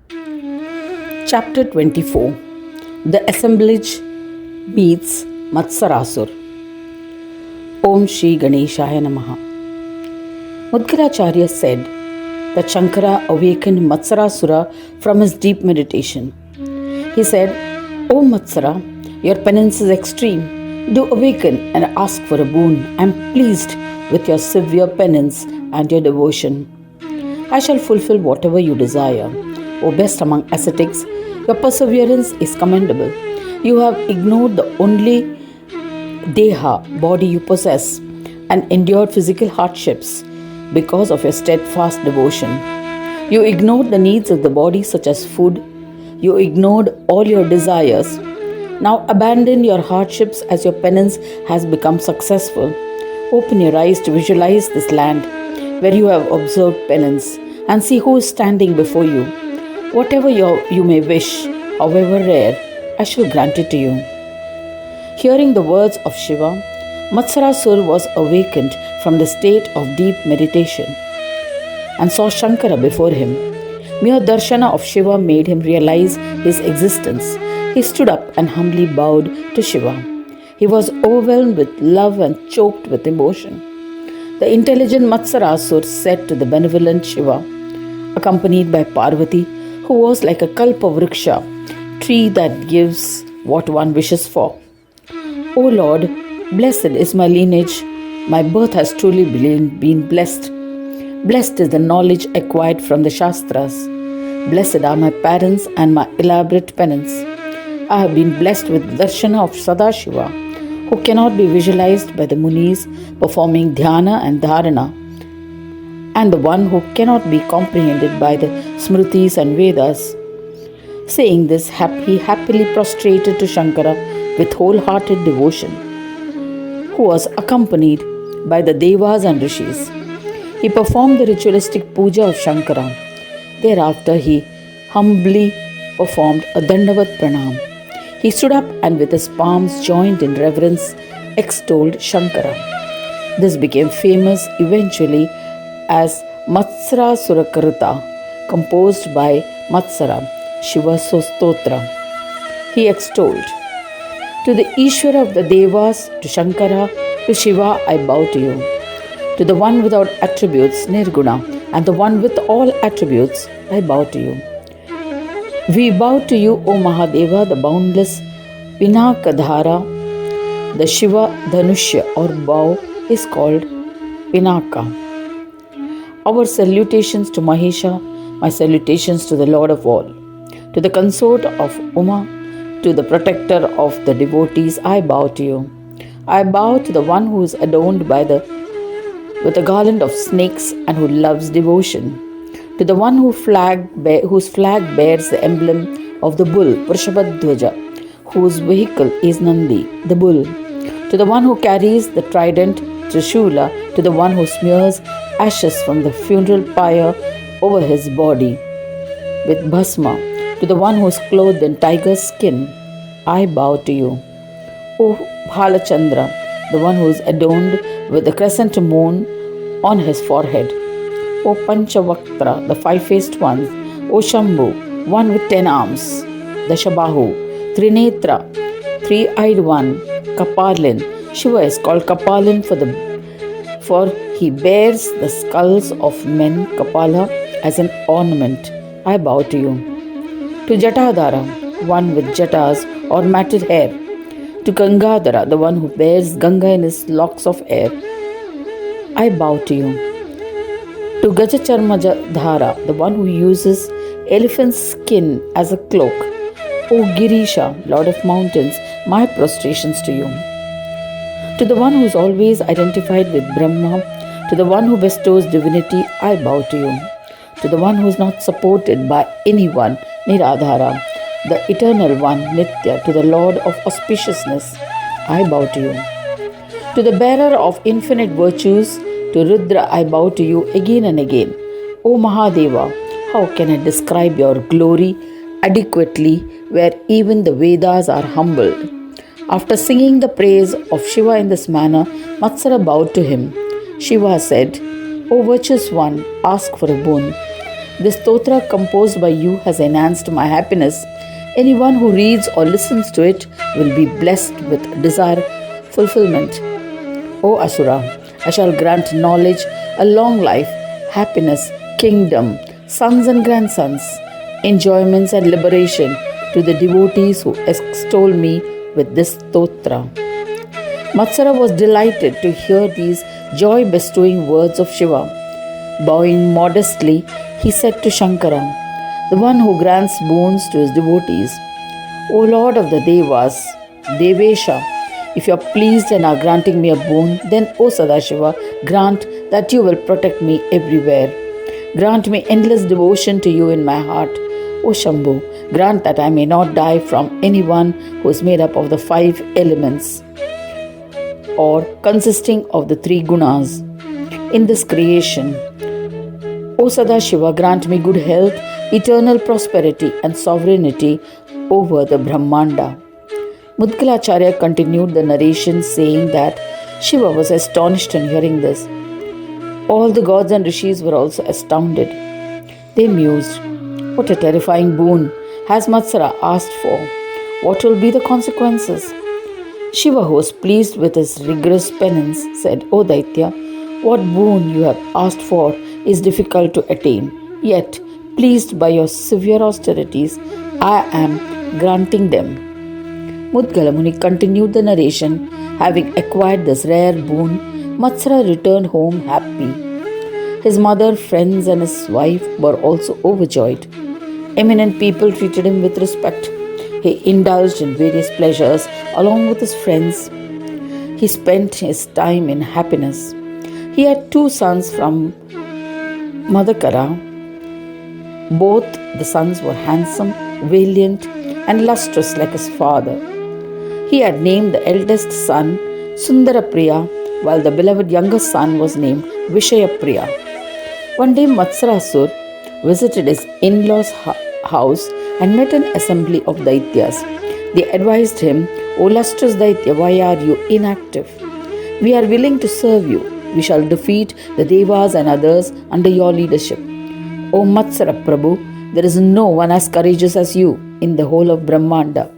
Chapter 24. The Assemblage meets Matsarasur. Om Shri Ganeshaya Namaha. Mudgalacharya said that Shankara awakened Matsarasura from his deep meditation. He said, O Matsara, your penance is extreme. Do awaken and ask for a boon. I am pleased with your severe penance and your devotion. I shall fulfill whatever you desire. O best among ascetics, your perseverance is commendable. You have ignored the only deha, body you possess, and endured physical hardships because of your steadfast devotion. You ignored the needs of the body such as food. You ignored all your desires. Now abandon your hardships as your penance has become successful. Open your eyes to visualize this land where you have observed penance and see who is standing before you. Whatever you may wish, however rare, I shall grant it to you. Hearing the words of Shiva, Matsarasur was awakened from the state of deep meditation and saw Shankara before him. Mere darshana of Shiva made him realize his existence. He stood up and humbly bowed to Shiva. He was overwhelmed with love and choked with emotion. The intelligent Matsarasur said to the benevolent Shiva, accompanied by Parvati, who was like a kalpa vriksha, tree that gives what one wishes for. O Lord, blessed is my lineage. My birth has truly been blessed. Blessed is the knowledge acquired from the Shastras. Blessed are my parents and my elaborate penance. I have been blessed with the darshana of Sadashiva, who cannot be visualized by the Munis performing dhyana and dharana, and the one who cannot be comprehended by the Smritis and Vedas. Saying this, he happily prostrated to Shankara with wholehearted devotion, who was accompanied by the Devas and Rishis. He performed the ritualistic puja of Shankara. Thereafter, he humbly performed a Dandavat Pranam. He stood up and with his palms joined in reverence extolled Shankara. This became famous eventually as Matsara Surakarta, composed by Matsara, Shiva Stotra. He extolled, to the Ishvara of the Devas, to Shankara, to Shiva I bow to you. To the one without attributes, Nirguna, and the one with all attributes, I bow to you. We bow to you, O Mahadeva, the boundless Pinakadhara. The Shiva Dhanushya or bow is called Pinaka. Our salutations to Mahesha, my salutations to the Lord of all. To the consort of Uma, to the protector of the devotees, I bow to you. I bow to the one who is adorned with a garland of snakes and who loves devotion. To the one whose flag bears the emblem of the bull, Vrishabhadwaja, whose vehicle is Nandi, the bull. To the one who carries the trident, Trishula, to the one who smears ashes from the funeral pyre over his body with bhasma, to the one who is clothed in tiger's skin, I bow to you. O Bhalachandra, the one who is adorned with the crescent moon on his forehead. O Panchavaktra, the five-faced one. O Shambhu, one with 10 arms. The Shabahu, Trinetra, three-eyed one. Kapalin, Shiva is called Kapalin for he bears the skulls of men, Kapala, as an ornament. I bow to you. To Jatadhara, one with jatas or matted hair. To Gangadhara, the one who bears Ganga in his locks of hair, I bow to you. To Gajacharmadhara, the one who uses elephant's skin as a cloak, O Girisha, Lord of mountains, my prostrations to you. To the one who is always identified with Brahma, to the one who bestows divinity, I bow to you. To the one who is not supported by anyone, Niradhara, the eternal one, Nitya, to the Lord of auspiciousness, I bow to you. To the bearer of infinite virtues, to Rudra, I bow to you again and again. O Mahadeva, how can I describe your glory adequately where even the Vedas are humbled? After singing the praise of Shiva in this manner, Matsara bowed to him. Shiva said, O virtuous one, ask for a boon. This stotra composed by you has enhanced my happiness. Anyone who reads or listens to it will be blessed with desire fulfillment. O Asura, I shall grant knowledge, a long life, happiness, kingdom, sons and grandsons, enjoyments and liberation to the devotees who extol me with this stotra. Matsara was delighted to hear these joy-bestowing words of Shiva. Bowing modestly, he said to Shankara, the one who grants boons to his devotees, O Lord of the Devas, Devesha, if you are pleased and are granting me a boon, then, O Sadashiva, grant that you will protect me everywhere. Grant me endless devotion to you in my heart. O Shambhu, grant that I may not die from anyone who is made up of the 5 elements or consisting of the 3 gunas in this creation. O Sadashiva, grant me good health, eternal prosperity and sovereignty over the Brahmanda. Mudgalacharya continued the narration saying that Shiva was astonished on hearing this. All the gods and rishis were also astounded. They mused, what a terrifying boon has Matsara asked for? What will be the consequences? Shiva, who was pleased with his rigorous penance, said, O Daitya, what boon you have asked for is difficult to attain. Yet, pleased by your severe austerities, I am granting them. Mudgala Muni continued the narration. Having acquired this rare boon, Matsara returned home happy. His mother, friends and his wife were also overjoyed. Eminent people treated him with respect. He indulged in various pleasures along with his friends. He spent his time in happiness. He had 2 sons from Madakara. Both the sons were handsome, valiant and lustrous like his father. He had named the eldest son Sundarapriya, while the beloved younger son was named Vishayapriya. One day Matsarasur visited his in-laws' house and met an assembly of Daityas. They advised him, O lustrous Daitya, why are you inactive? We are willing to serve you. We shall defeat the Devas and others under your leadership. O Matsara Prabhu, there is no one as courageous as you in the whole of Brahmanda.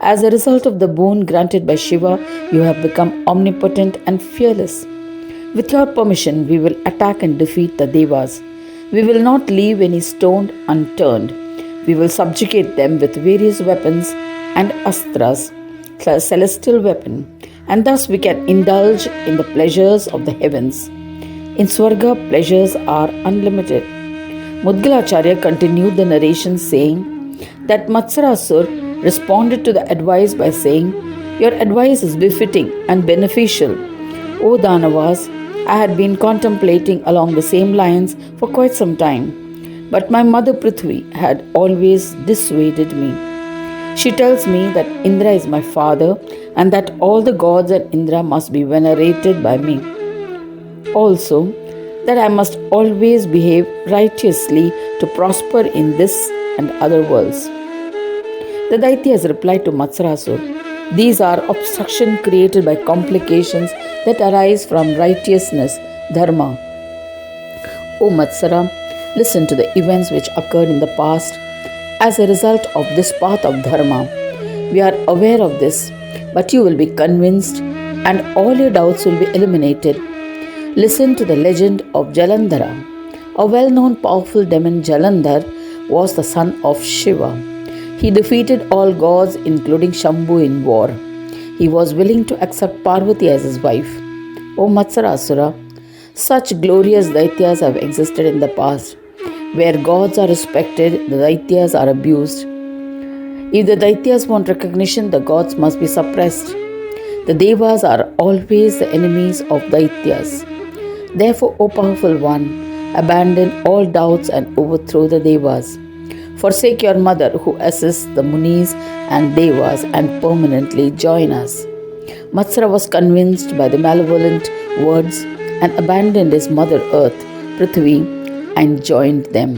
As a result of the boon granted by Shiva, you have become omnipotent and fearless. With your permission, we will attack and defeat the Devas. We will not leave any stone unturned. We will subjugate them with various weapons and astras, celestial weapon, and thus we can indulge in the pleasures of the heavens. In Swarga, pleasures are unlimited. Mudgalacharya continued the narration saying that Matsarasur responded to the advice by saying, your advice is befitting and beneficial. O Danavas, I had been contemplating along the same lines for quite some time, but my mother Prithvi had always dissuaded me. She tells me that Indra is my father and that all the gods and Indra must be venerated by me. Also, that I must always behave righteously to prosper in this and other worlds. The Daityas replied to Matsarasur, these are obstructions created by complications that arise from righteousness, dharma. O Matsara, listen to the events which occurred in the past as a result of this path of dharma. We are aware of this, but you will be convinced and all your doubts will be eliminated. Listen to the legend of Jalandhara. A well-known powerful demon Jalandhar was the son of Shiva. He defeated all gods including Shambhu in war. He was willing to accept Parvati as his wife. O Matsarasura, such glorious Daityas have existed in the past. Where gods are respected, the Daityas are abused. If the Daityas want recognition, the gods must be suppressed. The Devas are always the enemies of Daityas. Therefore, O powerful one, abandon all doubts and overthrow the Devas. Forsake your mother who assists the Munis and Devas and permanently join us. Matsara was convinced by the malevolent words and abandoned his mother earth, Prithvi, and joined them.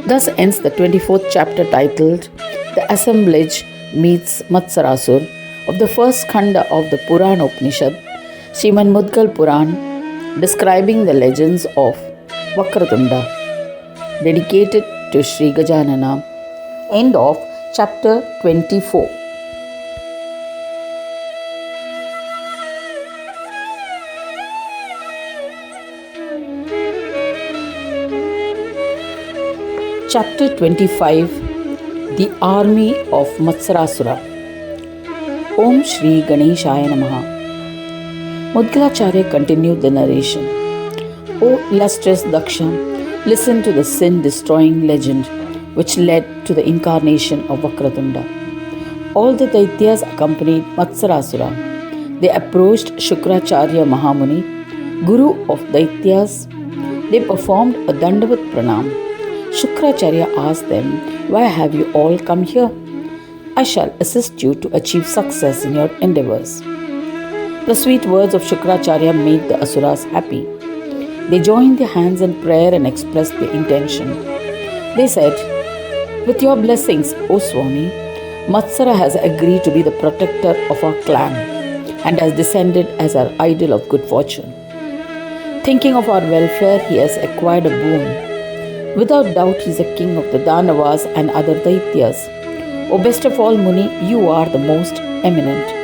Thus ends the 24th chapter titled The Assemblage Meets Matsarasur of the first Khanda of the Puran Upanishad, Srimad Mudgal Puran, describing the legends of Vakratunda. dedicated to Sri Gajanana. End of chapter 24. Chapter 25. The Army of Matsarasura. Om Shri Ganeshaya Namaha. Mudgalacharya continued the narration. O illustrious Daksha, listen to the sin-destroying legend which led to the incarnation of Vakratunda. All the Daityas accompanied Matsarasura. They approached Shukracharya Mahamuni, Guru of Daityas. They performed a Dandavat Pranam. Shukracharya asked them, "Why have you all come here? I shall assist you to achieve success in your endeavors." The sweet words of Shukracharya made the Asuras happy. They joined their hands in prayer and expressed their intention. They said, "With your blessings, O Swami, Matsara has agreed to be the protector of our clan and has descended as our idol of good fortune. Thinking of our welfare, he has acquired a boon. Without doubt, he is a king of the Danavas and other Daityas. O best of all, Muni, you are the most eminent.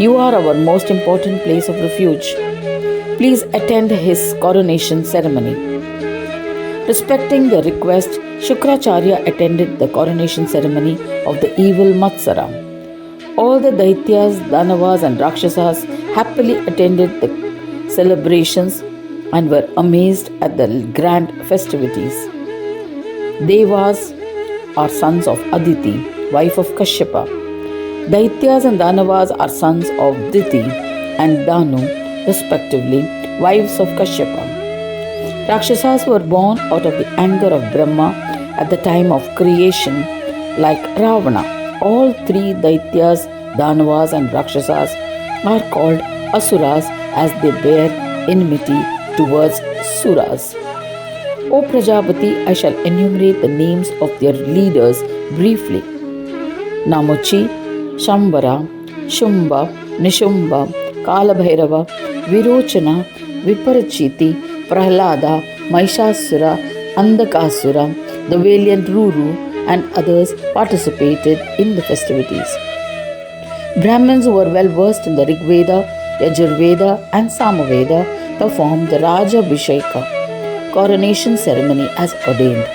You are our most important place of refuge. Please attend his coronation ceremony." Respecting the request, Shukracharya attended the coronation ceremony of the evil Matsara. All the Daityas, Danavas and Rakshasas happily attended the celebrations and were amazed at the grand festivities. Devas are sons of Aditi, wife of Kashyapa. Daityas and Danavas are sons of Diti and Danu, respectively, wives of Kashyapa. Rakshasas were born out of the anger of Brahma at the time of creation, like Ravana. All three Daityas, Danavas and Rakshasas are called Asuras as they bear enmity towards Suras. O Prajapati, I shall enumerate the names of their leaders briefly. Namuchi, Shambhara, Shumba, Nishumbha, Kalabhairava, Virochana, Viparachiti, Prahlada, Mahishasura, Andakasura, the valiant Ruru and others participated in the festivities. Brahmins who were well versed in the Rigveda, Yajurveda and Samaveda performed the Rajabhisheka coronation ceremony as ordained.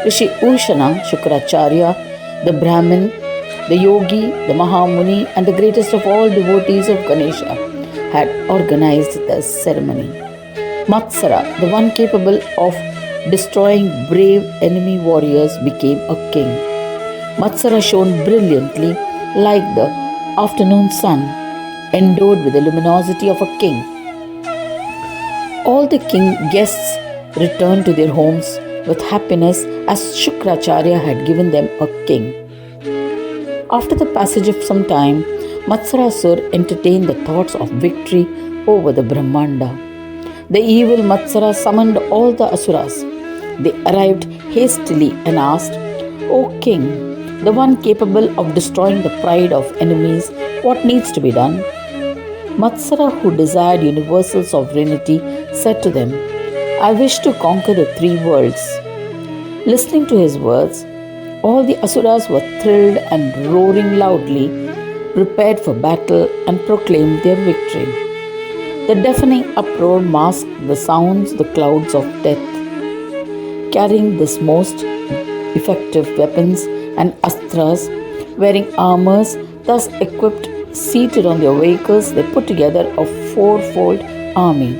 Rishi Ushana, Shukracharya, the Brahmin, the Yogi, the Mahamuni and the greatest of all devotees of Ganesha had organized the ceremony. Matsara, the one capable of destroying brave enemy warriors, became a king. Matsara shone brilliantly like the afternoon sun, endowed with the luminosity of a king. All the king guests returned to their homes with happiness as Shukracharya had given them a king. After the passage of some time, Matsarasur entertained the thoughts of victory over the Brahmanda. The evil Matsara summoned all the Asuras. They arrived hastily and asked, "O king, the one capable of destroying the pride of enemies, what needs to be done?" Matsara, who desired universal sovereignty, said to them, "I wish to conquer the three worlds." Listening to his words, all the Asuras were thrilled and roaring loudly, prepared for battle and proclaimed their victory. The deafening uproar masked the sounds, the clouds of death. Carrying this most effective weapons and astras, wearing armors, thus equipped, seated on their vehicles, they put together a fourfold army.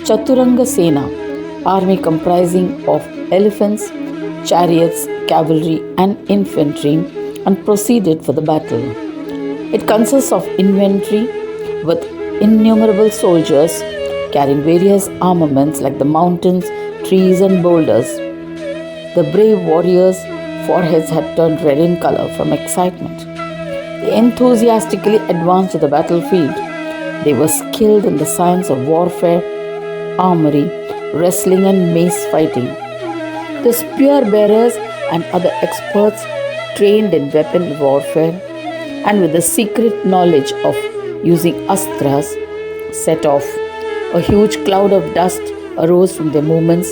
Chaturanga Sena, army comprising of elephants, chariots, cavalry and infantry, and proceeded for the battle. It consists of infantry with innumerable soldiers carrying various armaments like the mountains, trees and boulders. The brave warriors' foreheads had turned red in color from excitement. They enthusiastically advanced to the battlefield. They were skilled in the science of warfare, armory, wrestling and mace fighting. The spear bearers and other experts trained in weapon warfare and with the secret knowledge of using astras set off. A huge cloud of dust arose from their movements.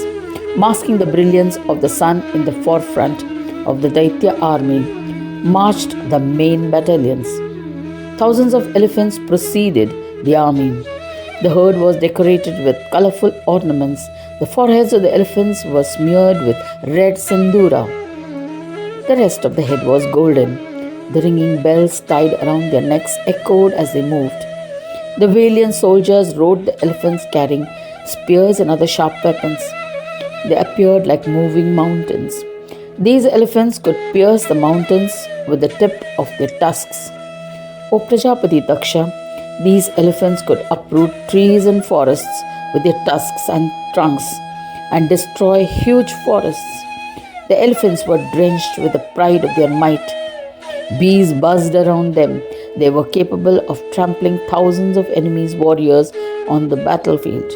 masking the brilliance of the sun in the forefront of the Daitya army, marched the main battalions. Thousands of elephants preceded the army. The herd was decorated with colorful ornaments. The foreheads of the elephants were smeared with red sindura. The rest of the head was golden. The ringing bells tied around their necks echoed as they moved. The valiant soldiers rode the elephants carrying spears and other sharp weapons. They appeared like moving mountains. These elephants could pierce the mountains with the tip of their tusks. O Prajapati Daksha, these elephants could uproot trees and forests with their tusks and trunks and destroy huge forests. The elephants were drenched with the pride of their might. Bees buzzed around them. They were capable of trampling thousands of enemies' warriors on the battlefield.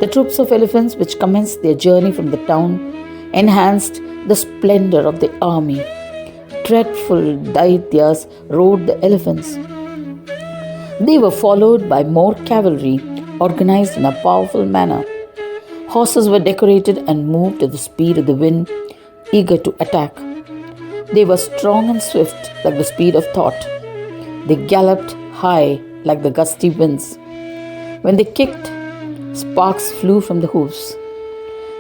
The troops of elephants which commenced their journey from the town enhanced the splendor of the army. Dreadful Daityas rode the elephants. They were followed by more cavalry, organized in a powerful manner. Horses were decorated and moved at the speed of the wind, eager to attack. They were strong and swift like the speed of thought. They galloped high like the gusty winds. When they kicked, sparks flew from the hoofs.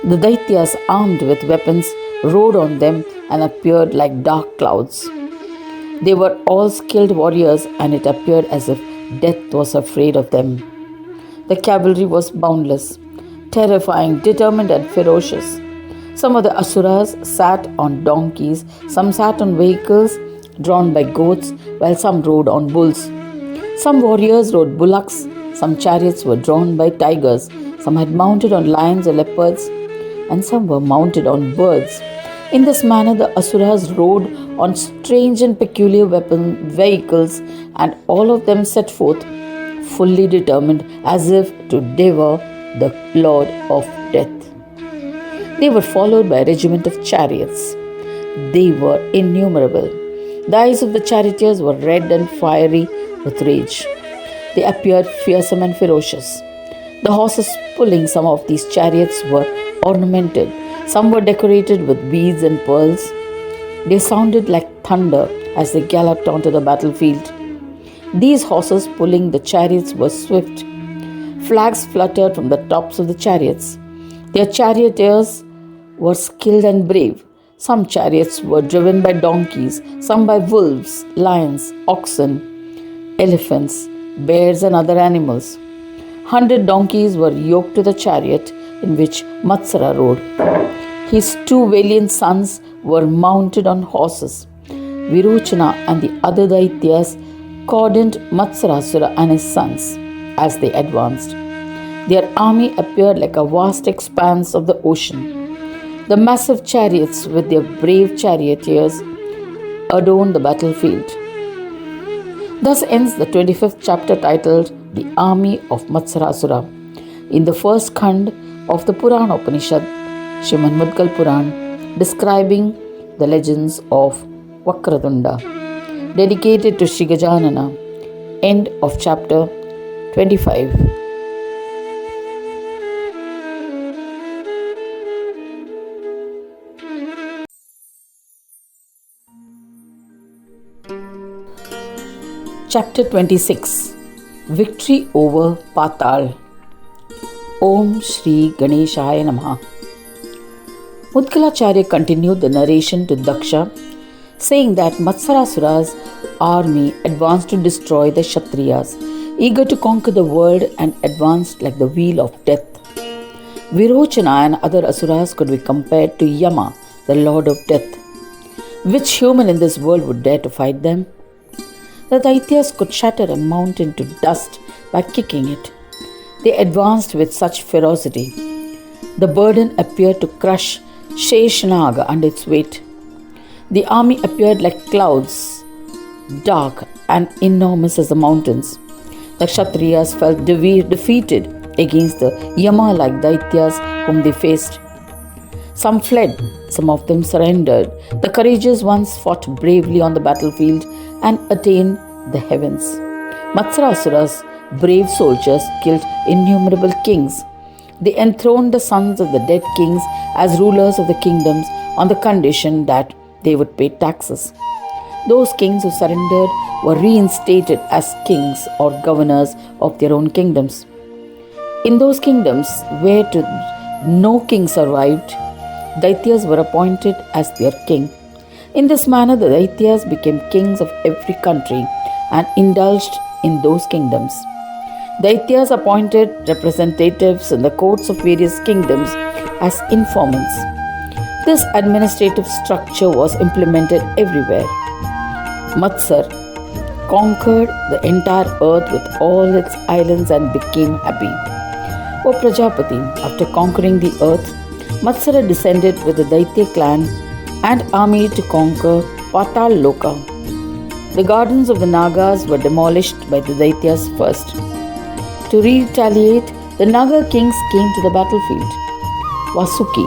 The Daityas, armed with weapons, rode on them and appeared like dark clouds. They were all skilled warriors, and it appeared as if death was afraid of them. The cavalry was boundless, terrifying, determined, and ferocious. Some of the asuras sat on donkeys, some sat on vehicles drawn by goats, while some rode on bulls. Some warriors rode bullocks, some chariots were drawn by tigers, some had mounted on lions or leopards, and some were mounted on birds. In this manner, the asuras rode on strange and peculiar vehicles, and all of them set forth, fully determined as if to devour the Lord of Death. They were followed by a regiment of chariots. They were innumerable. The eyes of the charioteers were red and fiery with rage. They appeared fearsome and ferocious. The horses pulling some of these chariots were ornamented. Some were decorated with beads and pearls. They sounded like thunder as they galloped onto the battlefield. These horses pulling the chariots were swift. Flags fluttered from the tops of the chariots. Their charioteers were skilled and brave. Some chariots were driven by donkeys, some by wolves, lions, oxen, elephants, bears, and other animals. 100 donkeys were yoked to the chariot in which Matsara rode. His two valiant sons were mounted on horses. Virochana and the other Daityas cordoned Matsarasura and his sons as they advanced. Their army appeared like a vast expanse of the ocean. The massive chariots with their brave charioteers adorned the battlefield. Thus ends the 25th chapter titled The Army of Matsarasura in the first Khanda of the Purana Upanishad, Srimad Mudgal Puran, describing the legends of Vakratunda, dedicated to Sri Gajanana. End of chapter 25. Chapter 26. Victory over Patal. Om Shri Ganeshaya Namaha. Mudgalacharya continued the narration to Daksha, saying that Matsarasura's army advanced to destroy the Kshatriyas, eager to conquer the world, and advanced like the wheel of death. Virochana and other asuras could be compared to Yama, the lord of death. Which human in this world would dare to fight them? The Daityas could shatter a mountain to dust by kicking it. They advanced with such ferocity. The burden appeared to crush Sheshnaga under its weight. The army appeared like clouds, dark and enormous as the mountains. The Kshatriyas felt defeated against the Yama-like Daityas whom they faced. Some fled, some of them surrendered. The courageous ones fought bravely on the battlefield and attained the heavens. Matsarasura's brave soldiers killed innumerable kings. They enthroned the sons of the dead kings as rulers of the kingdoms on the condition that they would pay taxes. Those kings who surrendered were reinstated as kings or governors of their own kingdoms. In those kingdoms where no king survived, Daityas were appointed as their king. In this manner, the Daityas became kings of every country and indulged in those kingdoms. Daityas appointed representatives in the courts of various kingdoms as informants. This administrative structure was implemented everywhere. Matsar conquered the entire earth with all its islands and became happy. O Prajapati, after conquering the earth, Matsara descended with the Daitya clan and army to conquer Patal Loka. The gardens of the Nagas were demolished by the Daityas first. To retaliate, the Naga kings came to the battlefield. Vasuki,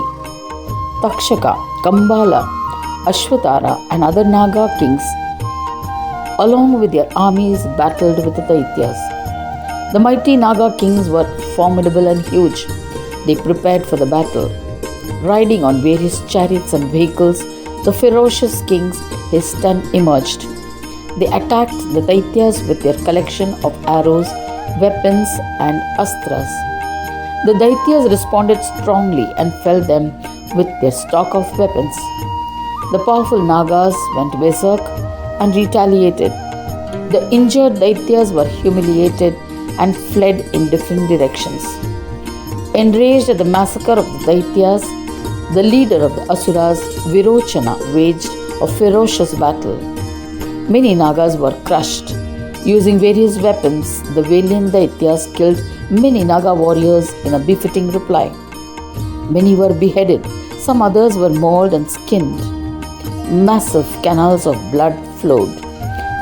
Takshaka, Kambala, Ashwatara and other Naga kings, along with their armies, battled with the Daityas. The mighty Naga kings were formidable and huge. They prepared for the battle. Riding on various chariots and vehicles, the ferocious kings, his turn emerged. They attacked the Daityas with their collection of arrows, weapons and astras. The Daityas responded strongly and felled them with their stock of weapons. The powerful Nagas went berserk and retaliated. The injured Daityas were humiliated and fled in different directions. Enraged at the massacre of the Daityas, the leader of the Asuras, Virochana, waged a ferocious battle. Many Nagas were crushed. Using various weapons, the valiant Daityas killed many Naga warriors in a befitting reply. Many were beheaded, some others were mauled and skinned. Massive canals of blood flowed.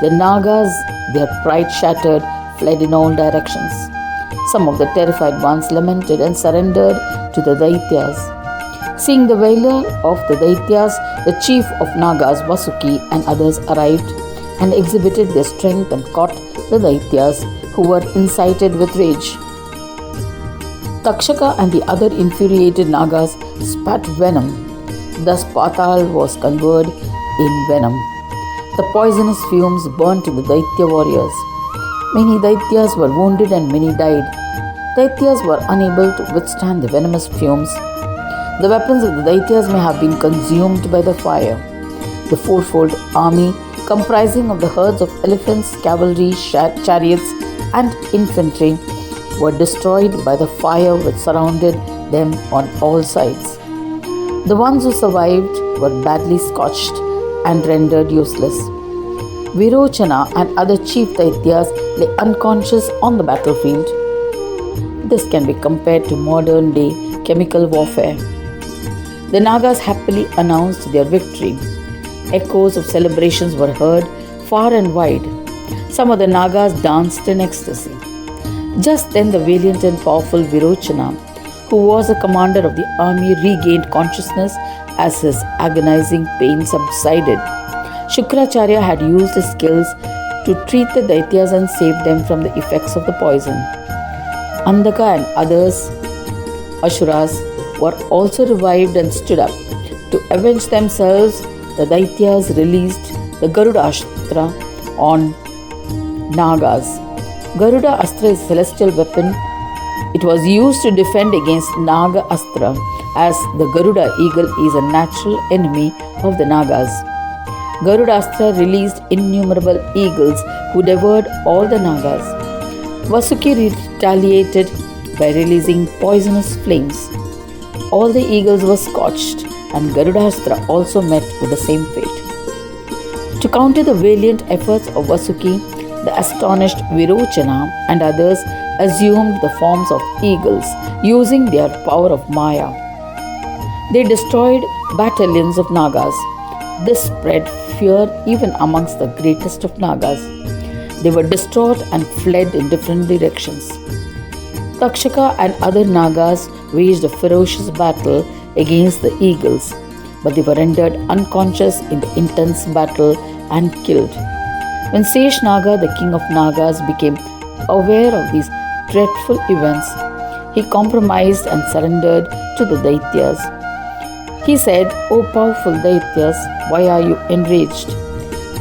The Nagas, their pride shattered, fled in all directions. Some of the terrified ones lamented and surrendered to the Daityas. Seeing the valor of the Daityas, the chief of Nagas, Vasuki, and others arrived and exhibited their strength and caught the Daityas, who were incited with rage. Takshaka and the other infuriated Nagas spat venom. Thus Patal was converted in venom. The poisonous fumes burnt the Daitya warriors. Many Daityas were wounded and many died. Daityas were unable to withstand the venomous fumes. The weapons of the Daityas may have been consumed by the fire. The fourfold army, comprising of the herds of elephants, cavalry, chariots, and infantry, were destroyed by the fire which surrounded them on all sides. The ones who survived were badly scorched and rendered useless. Virochana and other chief Daityas lay unconscious on the battlefield. This can be compared to modern day chemical warfare. The Nagas happily announced their victory. Echoes of celebrations were heard far and wide. Some of the Nagas danced in ecstasy. Just then the valiant and powerful Virochana, who was the commander of the army, regained consciousness as his agonizing pain subsided. Shukracharya had used his skills to treat the Daityas and save them from the effects of the poison. Andaka and others, Asuras, were also revived and stood up. To avenge themselves, the Daityas released the Garuda Astra on Nagas. Garuda Astra is a celestial weapon. It was used to defend against Naga Astra, as the Garuda eagle is a natural enemy of the Nagas. Garuda Astra released innumerable eagles who devoured all the Nagas. Vasuki retaliated by releasing poisonous flames. All the eagles were scorched, and Garudastra also met with the same fate. To counter the valiant efforts of Vasuki, the astonished Virochana and others assumed the forms of eagles, using their power of Maya. They destroyed battalions of Nagas. This spread fear even amongst the greatest of Nagas. They were distraught and fled in different directions. Takshaka and other Nagas waged a ferocious battle against the eagles, but they were rendered unconscious in the intense battle and killed. When Seshnaga, the king of Nagas, became aware of these dreadful events, he compromised and surrendered to the Daityas. He said, "O powerful Daityas, why are you enraged?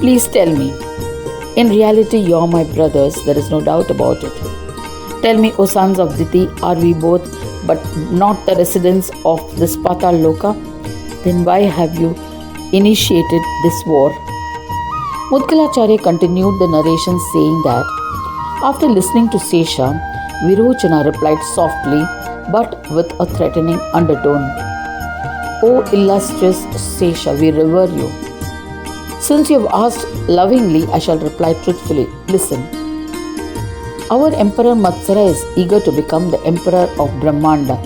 Please tell me. In reality, you are my brothers, there is no doubt about it. Tell me, O sons of Diti, are we both but not the residents of this Patal Loka? Then why have you initiated this war?" Mudgalacharya continued the narration saying that after listening to Sesha, Virochana replied softly but with a threatening undertone, "O illustrious Sesha, we revere you. Since you have asked lovingly, I shall reply truthfully. Listen. Our Emperor Matsara is eager to become the Emperor of Brahmanda.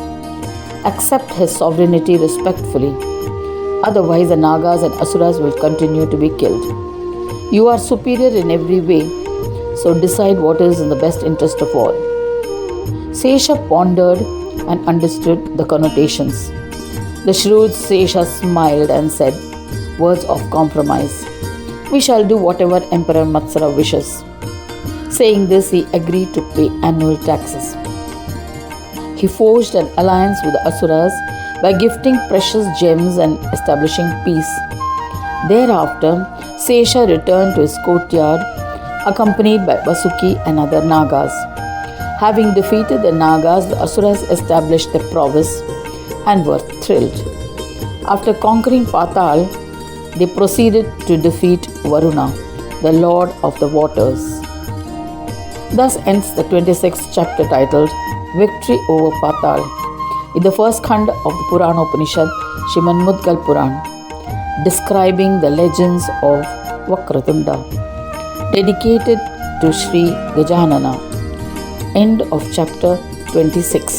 Accept his sovereignty respectfully. Otherwise, the Nagas and Asuras will continue to be killed. You are superior in every way, so decide what is in the best interest of all." Sesha pondered and understood the connotations. The shrewd Sesha smiled and said, "Words of compromise. We shall do whatever Emperor Matsara wishes." Saying this, he agreed to pay annual taxes. He forged an alliance with the Asuras by gifting precious gems and establishing peace. Thereafter, Sesha returned to his courtyard, accompanied by Vasuki and other Nagas. Having defeated the Nagas, the Asuras established their prowess and were thrilled. After conquering Patal, they proceeded to defeat Varuna, the Lord of the Waters. Thus ends the 26th chapter titled Victory over Patal in the first Khanda of the Purana Upanishad, Srimad Mudgal Puran, describing the legends of Vakratunda, dedicated to Sri Gajanana. End of chapter 26.